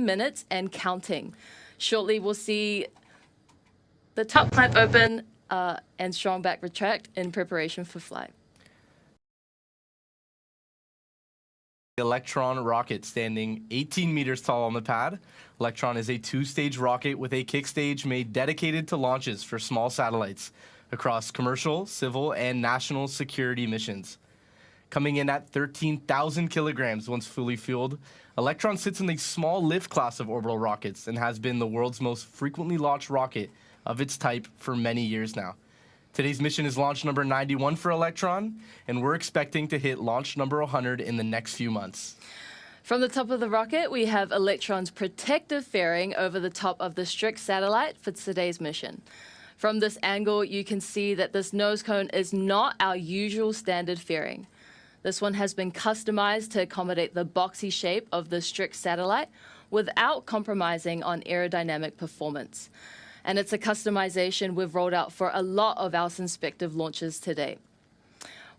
minutes and counting. Shortly, we'll see the top clamp open and strong back retract in preparation for flight. Electron rocket standing 18 meters tall on the pad. Electron is a two-stage rocket with a kick stage made dedicated to launches for small satellites across commercial, civil, and national security missions. Coming in at 13,000 kilograms once fully fueled, Electron sits in the small lift class of orbital rockets and has been the world's most frequently launched rocket of its type for many years now. Today's mission is launch number 91 for Electron, and we're expecting to hit launch number 100 in the next few months. From the top of the rocket, we have Electron's protective fairing over the top of the StriX satellite for today's mission. From this angle, you can see that this nose cone is not our usual standard fairing. This one has been customized to accommodate the boxy shape of the StriX satellite without compromising on aerodynamic performance. And it's a customization we've rolled out for a lot of our Synspective launches to date.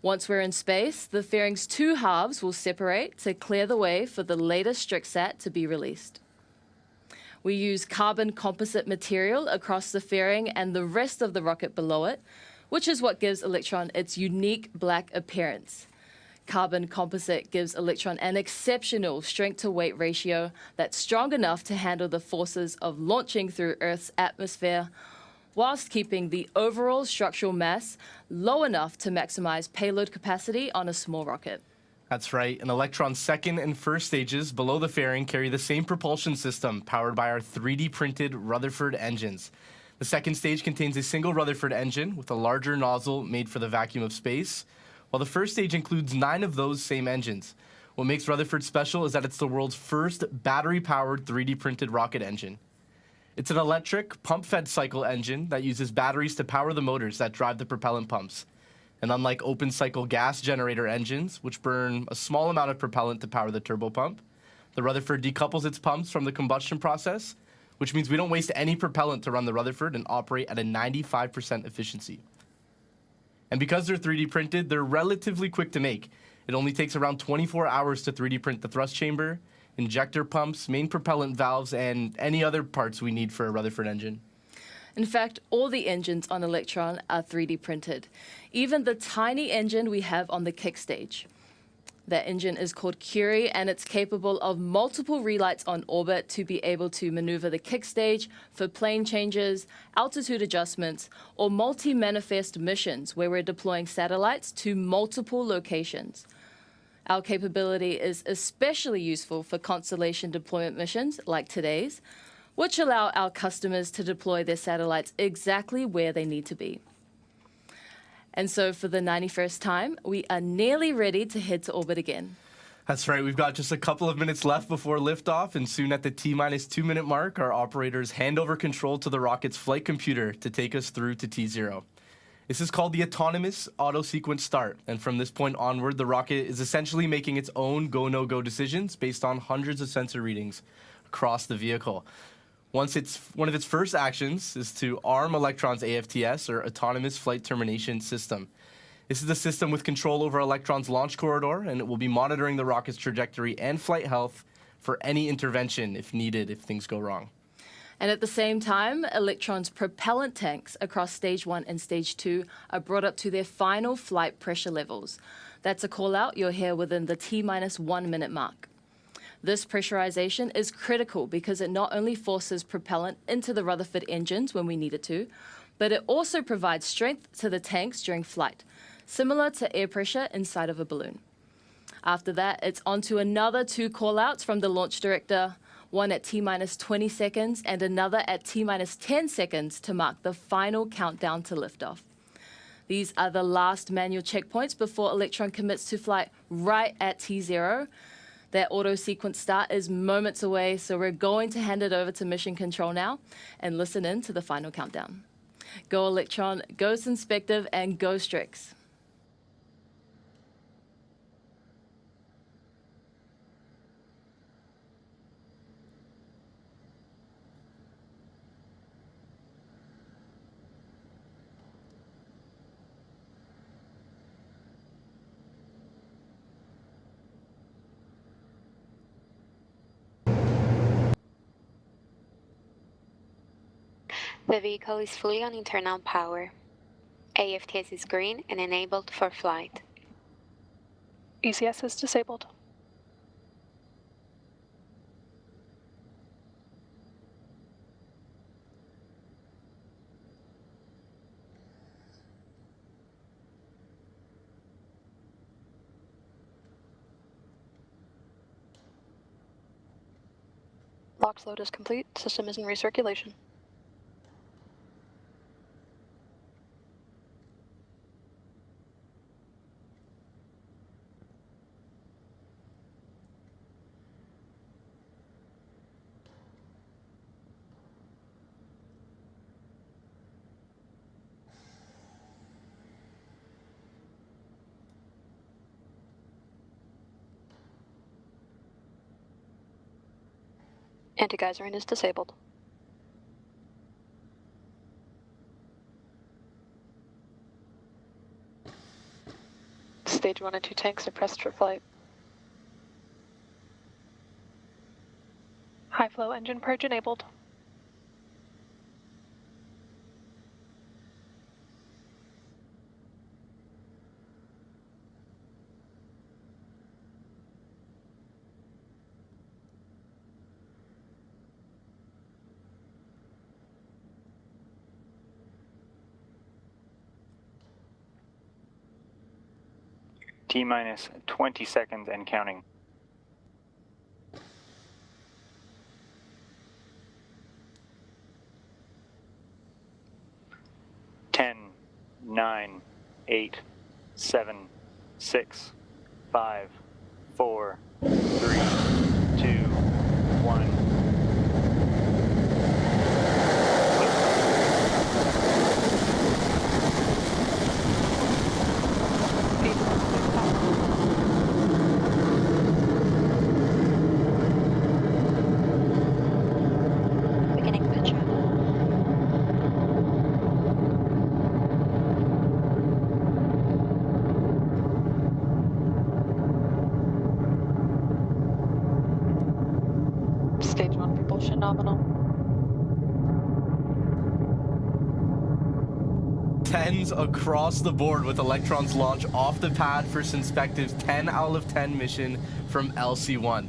Once we're in space, the fairing's two halves will separate to clear the way for the latest StriXsat to be released. We use carbon composite material across the fairing and the rest of the rocket below it, which is what gives Electron its unique black appearance. Carbon composite gives Electron an exceptional strength-to-weight ratio that's strong enough to handle the forces of launching through Earth's atmosphere, whilst keeping the overall structural mass low enough to maximize payload capacity on a small rocket. That's right, and Electron's second and first stages below the fairing carry the same propulsion system powered by our 3D printed Rutherford engines. The second stage contains a single Rutherford engine with a larger nozzle made for the vacuum of space, while the first stage includes 9 of those same engines. What makes Rutherford special is that it's the world's first battery-powered 3D printed rocket engine. It's an electric pump-fed cycle engine that uses batteries to power the motors that drive the propellant pumps. And unlike open-cycle gas generator engines, which burn a small amount of propellant to power the turbopump, the Rutherford decouples its pumps from the combustion process, which means we don't waste any propellant to run the Rutherford and operate at a 95% efficiency. And because they're 3D printed, they're relatively quick to make. It only takes around 24 hours to 3D print the thrust chamber, injector pumps, main propellant valves, and any other parts we need for a Rutherford engine. In fact, all the engines on Electron are 3D printed, even the tiny engine we have on the kick stage. That engine is called Curie, and it's capable of multiple relights on orbit to be able to maneuver the kick stage for plane changes, altitude adjustments, or multi-manifest missions where we're deploying satellites to multiple locations. Our capability is especially useful for constellation deployment missions like today's, which allow our customers to deploy their satellites exactly where they need to be. And so for the 91st time, we are nearly ready to head to orbit again. That's right, we've got just a couple of minutes left before liftoff, and soon at the T-minus 2 minute mark, our operators hand over control to the rocket's flight computer to take us through to T0. This is called the autonomous auto-sequence start, and from this point onward, the rocket is essentially making its own go-no-go decisions based on hundreds of sensor readings across the vehicle. One of its first actions is to arm Electron's AFTS, or Autonomous Flight Termination System. This is the system with control over Electron's launch corridor, and it will be monitoring the rocket's trajectory and flight health for any intervention if needed, if things go wrong. And at the same time, Electron's propellant tanks across Stage 1 and Stage 2 are brought up to their final flight pressure levels. That's a call-out you'll hear within the T-minus 1 minute mark. This pressurization is critical because it not only forces propellant into the Rutherford engines when we need it to, but it also provides strength to the tanks during flight, similar to air pressure inside of a balloon. After that, it's on to another 2 call-outs from the launch director, one at T-minus 20 seconds and another at T-minus 10 seconds to mark the final countdown to liftoff. These are the last manual checkpoints before Electron commits to flight right at T0. That auto-sequence start is moments away, so we're going to hand it over to Mission Control now and listen in to the final countdown. Go Electron, go Synspective, and go StriX. The vehicle is fully on internal power. AFTS is green and enabled for flight. ECS is disabled. LOX load is complete. System is in recirculation. Anti-geysering is disabled. Stage 1 and 2 tanks are pressed for flight. High flow engine purge enabled. T-minus 20 seconds and counting. Ten, 9, 8, 7, 6, 5, 4, 3, 2, 1. Stage 1 propulsion nominal. 10s across the board with Electron's launch off the pad for Synspective's 10 out of 10 mission from LC1.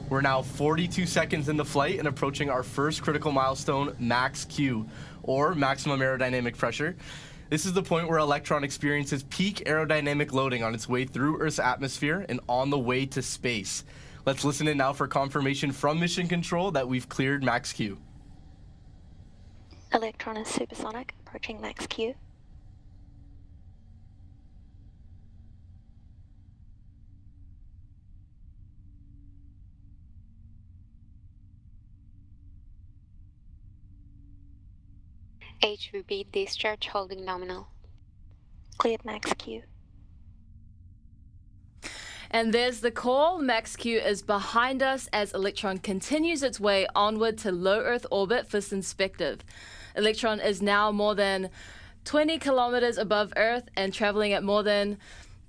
We're now 42 seconds into flight and approaching our first critical milestone, max Q, or maximum aerodynamic pressure. This is the point where Electron experiences peak aerodynamic loading on its way through Earth's atmosphere and on the way to space. Let's listen in now for confirmation from Mission Control that we've cleared max Q. Electron is supersonic, approaching max Q. HVB discharge holding nominal. Cleared max Q. And there's the call. Max Q is behind us as Electron continues its way onward to low Earth orbit for Synspective. Electron is now more than 20 kilometers above Earth and traveling at more than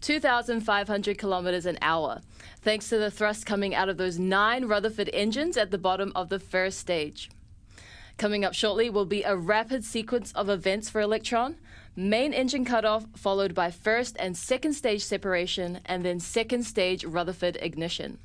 2,500 kilometers an hour, thanks to the thrust coming out of those 9 Rutherford engines at the bottom of the first stage. Coming up shortly will be a rapid sequence of events for Electron. Main engine cutoff, followed by first and second stage separation, and then second stage Rutherford ignition.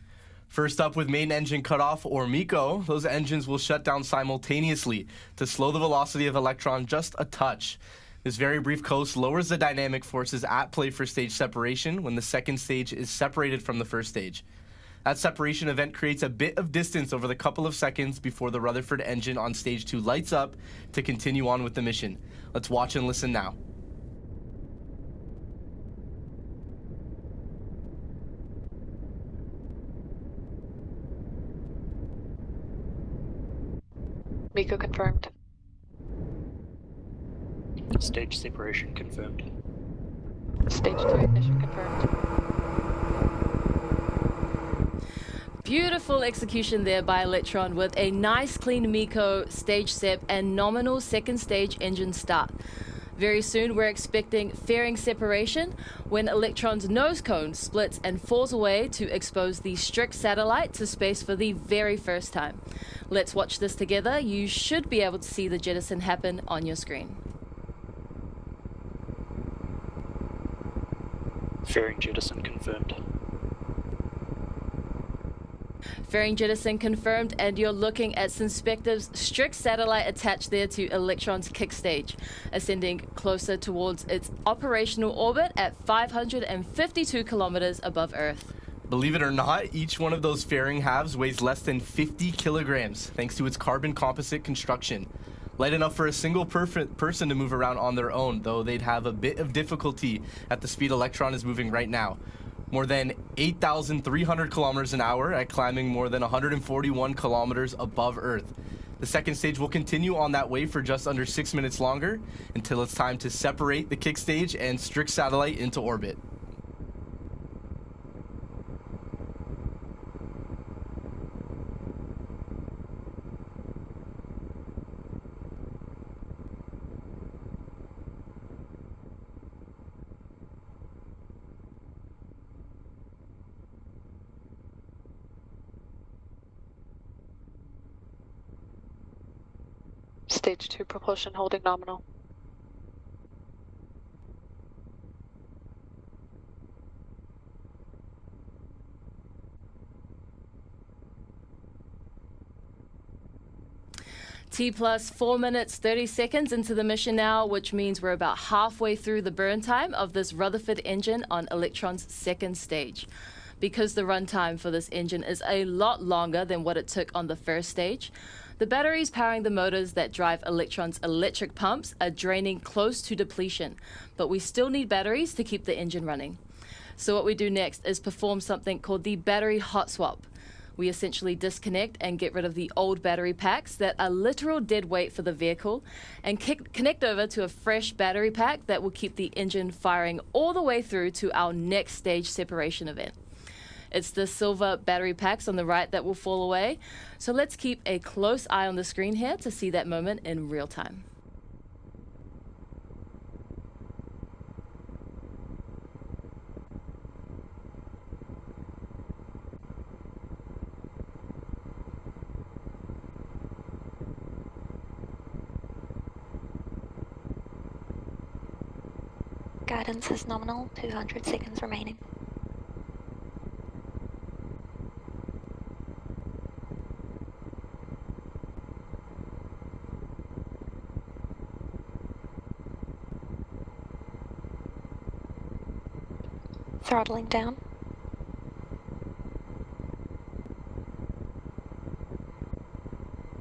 First up with main engine cutoff, or MECO, those engines will shut down simultaneously to slow the velocity of Electron just a touch. This very brief coast lowers the dynamic forces at play for stage separation when the second stage is separated from the first stage. That separation event creates a bit of distance over the couple of seconds before the Rutherford engine on stage 2 lights up to continue on with the mission. Let's watch and listen now. MECO confirmed. Stage separation confirmed. Stage 2 ignition confirmed. Beautiful execution there by Electron with a nice clean MECO, stage sep, and nominal second stage engine start. Very soon, we're expecting fairing separation when Electron's nose cone splits and falls away to expose the StriX satellite to space for the very first time. Let's watch this together. You should be able to see the jettison happen on your screen. Fairing jettison confirmed. Fairing jettison confirmed, and you're looking at Synspective's StriX satellite attached there to Electron's kick stage, ascending closer towards its operational orbit at 552 kilometers above Earth. Believe it or not, each one of those fairing halves weighs less than 50 kilograms, thanks to its carbon composite construction. Light enough for a single person to move around on their own, though they'd have a bit of difficulty at the speed Electron is moving right now. More than 8,300 kilometers an hour at climbing more than 141 kilometers above Earth. The second stage will continue on that way for just under 6 minutes longer until it's time to separate the kick stage and StriX satellite into orbit. Stage 2 propulsion holding nominal. T plus 4 minutes 30 seconds into the mission now, which means we're about halfway through the burn time of this Rutherford engine on Electron's second stage. Because the runtime for this engine is a lot longer than what it took on the first stage, the batteries powering the motors that drive Electron's electric pumps are draining close to depletion, but we still need batteries to keep the engine running. So what we do next is perform something called the battery hot swap. We essentially disconnect and get rid of the old battery packs that are literal dead weight for the vehicle and connect over to a fresh battery pack that will keep the engine firing all the way through to our next stage separation event. It's the silver battery packs on the right that will fall away. So let's keep a close eye on the screen here to see that moment in real time. Guidance is nominal, 200 seconds remaining. Throttling down.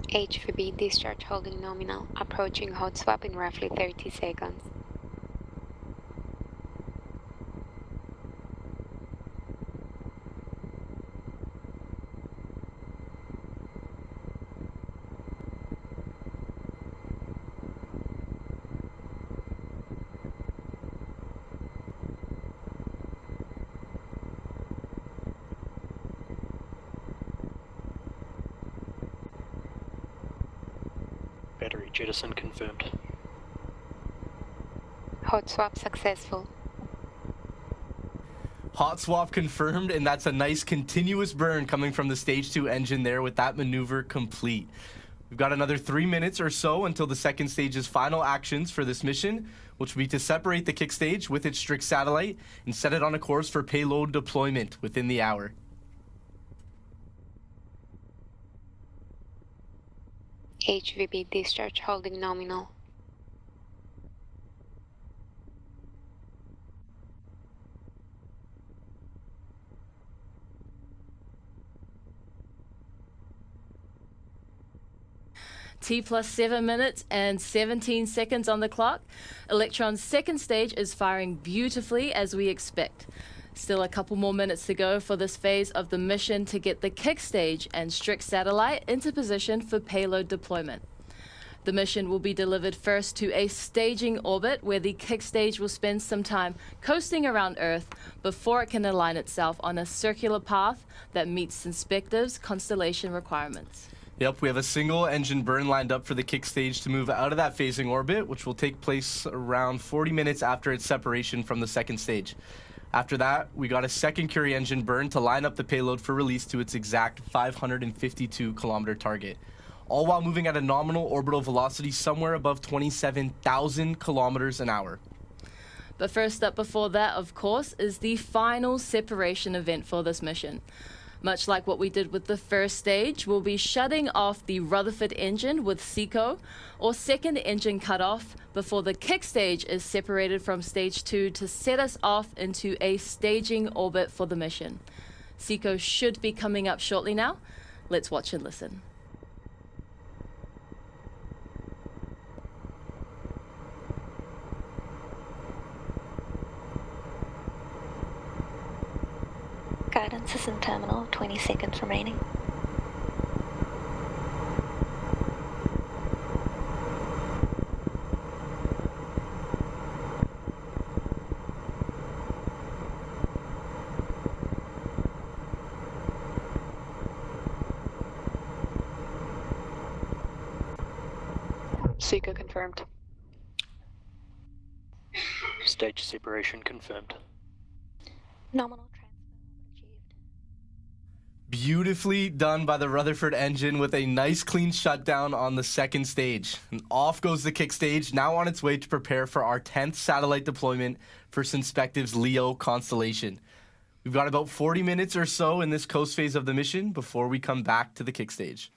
HVB discharge holding nominal, approaching hot swap in roughly 30 seconds. Battery jettison confirmed. Hot swap successful. Hot swap confirmed, and that's a nice continuous burn coming from the stage 2 engine there with that maneuver complete. We've got another 3 minutes or so until the second stage's final actions for this mission, which will be to separate the kick stage with its StriX satellite and set it on a course for payload deployment within the hour. HVB discharge holding nominal. T plus 7 minutes and 17 seconds on the clock. Electron's second stage is firing beautifully as we expect. Still a couple more minutes to go for this phase of the mission to get the kick stage and StriX satellite into position for payload deployment. The mission will be delivered first to a staging orbit where the kick stage will spend some time coasting around Earth before it can align itself on a circular path that meets Synspective's constellation requirements. Yep, we have a single engine burn lined up for the kick stage to move out of that phasing orbit, which will take place around 40 minutes after its separation from the second stage. After that, we got a second Curie engine burn to line up the payload for release to its exact 552-kilometer target, all while moving at a nominal orbital velocity somewhere above 27,000 kilometers an hour. But first up before that, of course, is the final separation event for this mission. Much like what we did with the first stage, we'll be shutting off the Rutherford engine with SECO, or second engine cutoff, before the kick stage is separated from stage 2 to set us off into a staging orbit for the mission. SECO should be coming up shortly now. Let's watch and listen. Guidance is in terminal, 20 seconds remaining. Seeker confirmed. Stage separation confirmed. Nominal transfer achieved. Beautifully done by the Rutherford engine with a nice clean shutdown on the second stage. And off goes the kick stage, now on its way to prepare for our 10th satellite deployment for Synspective's LEO constellation. We've got about 40 minutes or so in this coast phase of the mission before we come back to the kick stage.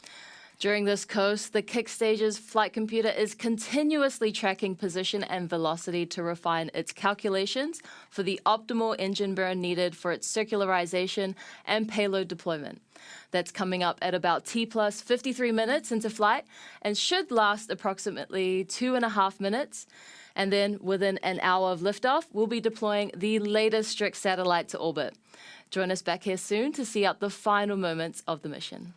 During this coast, the kick stage's flight computer is continuously tracking position and velocity to refine its calculations for the optimal engine burn needed for its circularization and payload deployment. That's coming up at about T plus 53 minutes into flight and should last approximately 2.5 minutes. And then within an hour of liftoff, we'll be deploying the latest StriX satellite to orbit. Join us back here soon to see out the final moments of the mission.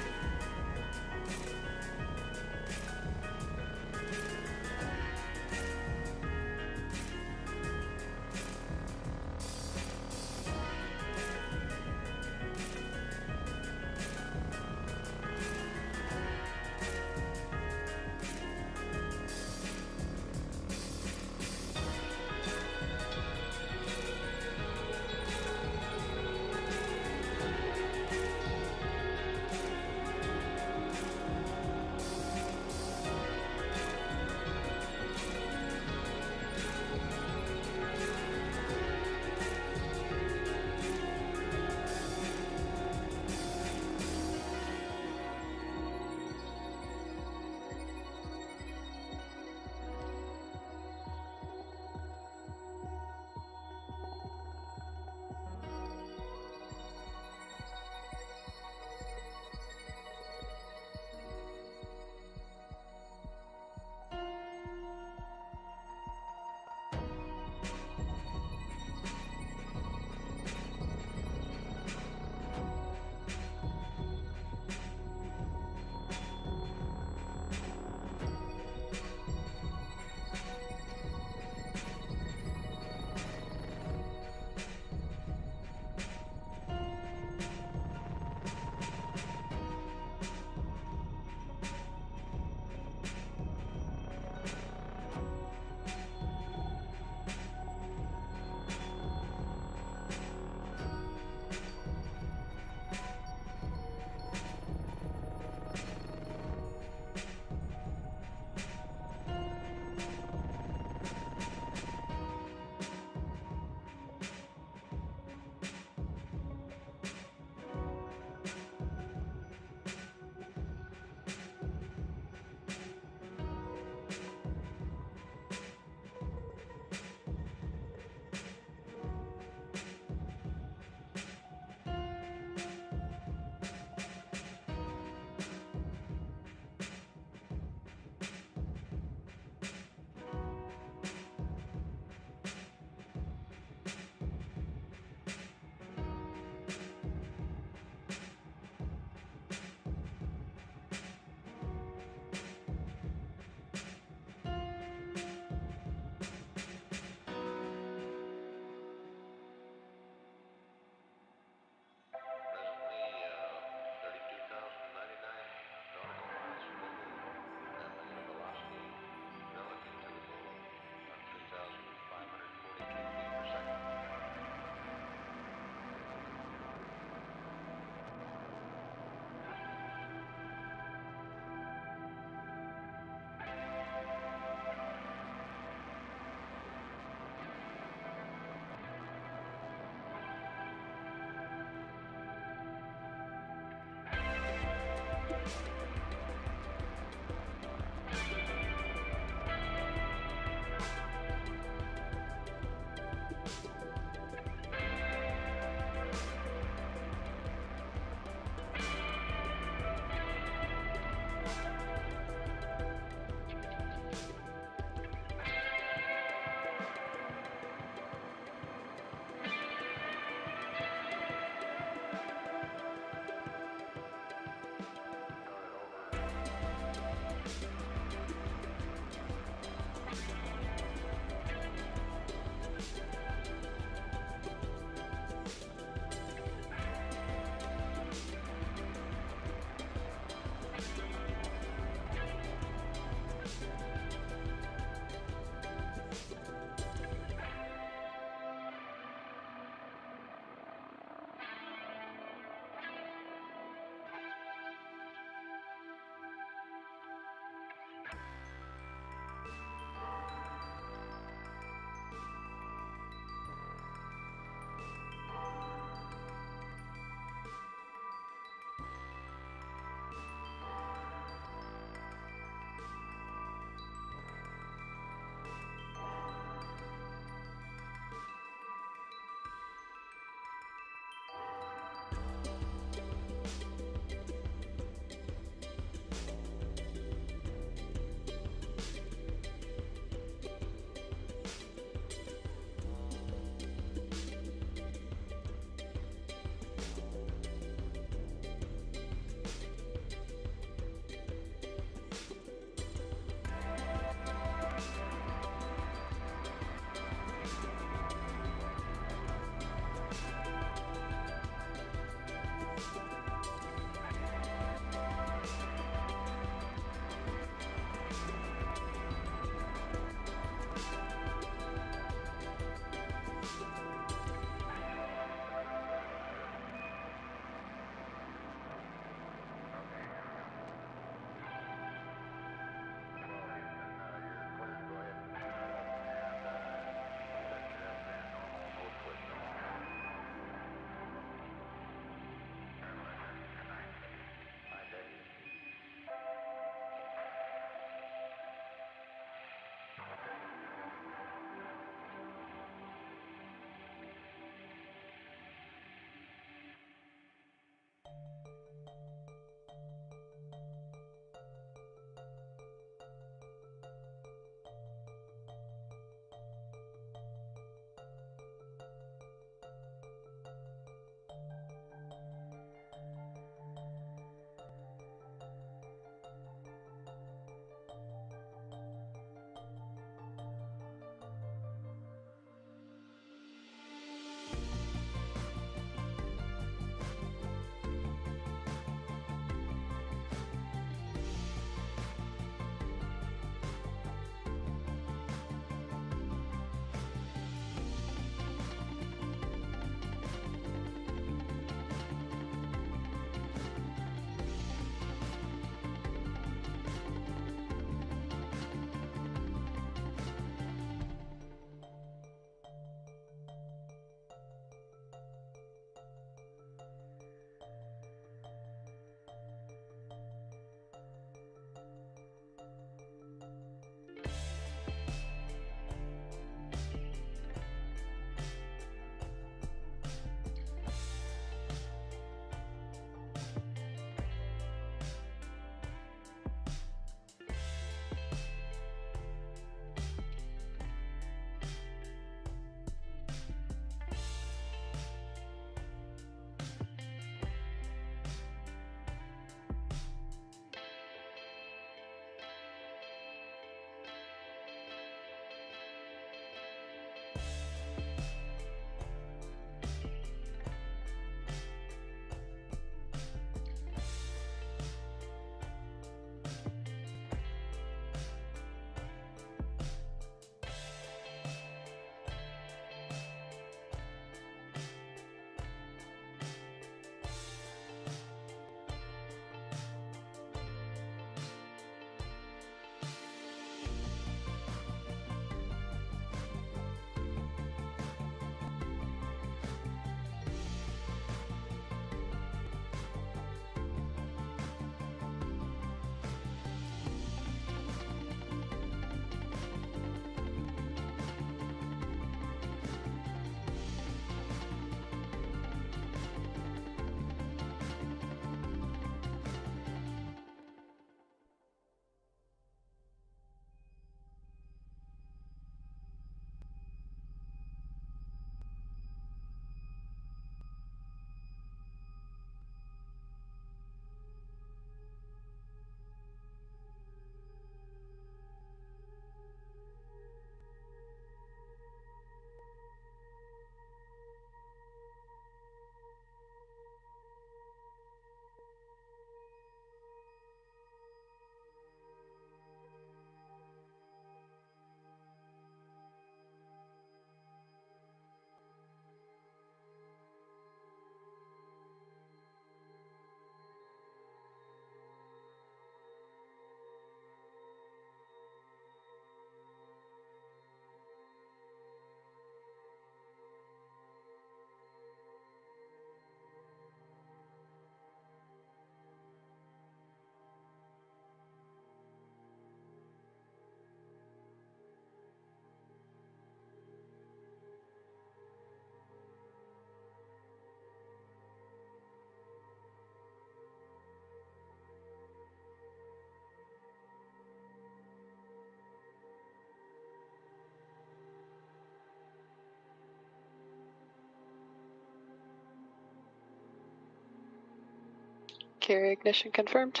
Carrier ignition confirmed.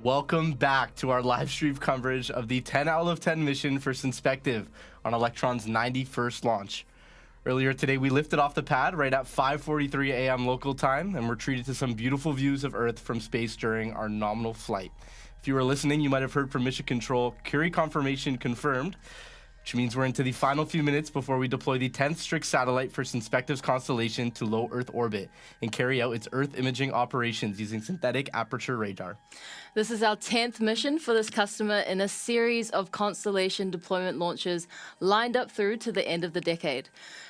Welcome back to our live stream coverage of the 10 out of 10 mission for Synspective on Electron's 91st launch. Earlier today, we lifted off the pad right at 5:43 a.m. local time, and were treated to some beautiful views of Earth from space during our nominal flight. If you were listening, you might have heard from Mission Control, Curie confirmation confirmed, which means we're into the final few minutes before we deploy the 10th StriX satellite for Synspective's constellation to low Earth orbit and carry out its Earth imaging operations using synthetic aperture radar. This is our 10th mission for this customer in a series of constellation deployment launches lined up through to the end of the decade.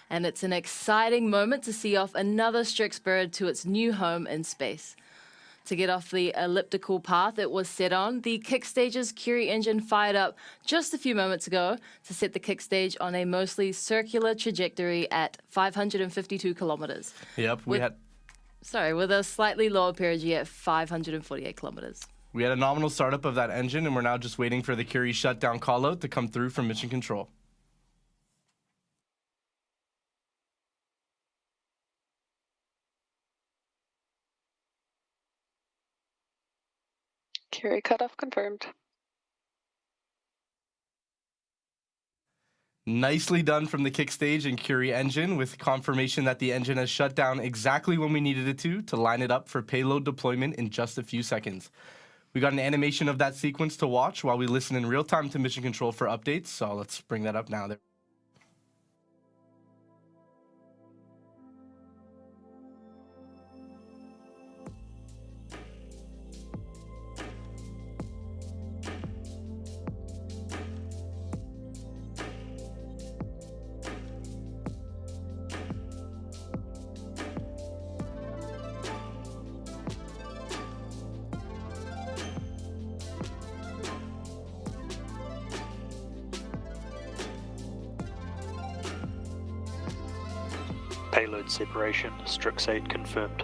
And it's an exciting moment to see off another StriX bird to its new home in space. To get off the elliptical path it was set on, the kick stage's Curie engine fired up just a few moments ago to set the kick stage on a mostly circular trajectory at 552 kilometers. Yep, with a slightly lower perigee at 548 kilometers. We had a nominal startup of that engine, and we're now just waiting for the Curie shutdown callout to come through from Mission Control. Curie cutoff confirmed. Nicely done from the kick stage and Curie engine, with confirmation that the engine has shut down exactly when we needed it to line it up for payload deployment in just a few seconds. We got an animation of that sequence to watch while we listen in real time to Mission Control for updates, so let's bring that up now. Payload separation, StriX-10 confirmed.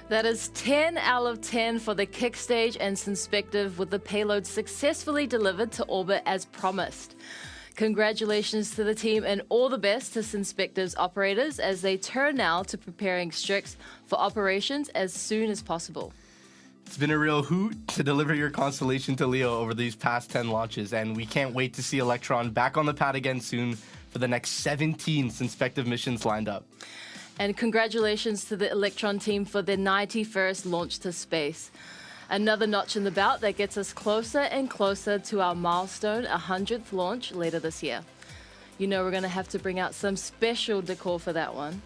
That is 10 out of 10 for the kick stage and Synspective, with the payload successfully delivered to orbit as promised. Congratulations to the team and all the best to Synspective's operators as they turn now to preparing StriX for operations as soon as possible. It's been a real hoot to deliver your constellation to LEO over these past 10 launches, and we can't wait to see Electron back on the pad again soon for the next 17 Synspective missions lined up. And congratulations to the Electron team for their 91st launch to space. Another notch in the belt that gets us closer and closer to our milestone 100th launch later this year. You know we're going to have to bring out some special decor for that one.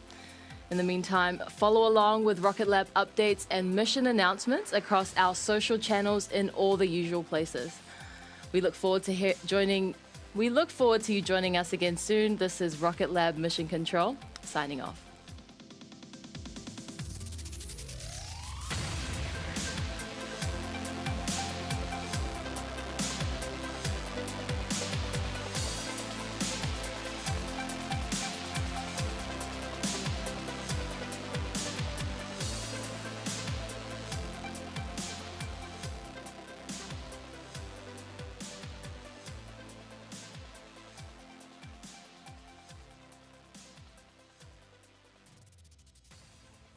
In the meantime, follow along with Rocket Lab updates and mission announcements across our social channels in all the usual places. We look forward to you joining us again soon. This is Rocket Lab Mission Control, signing off.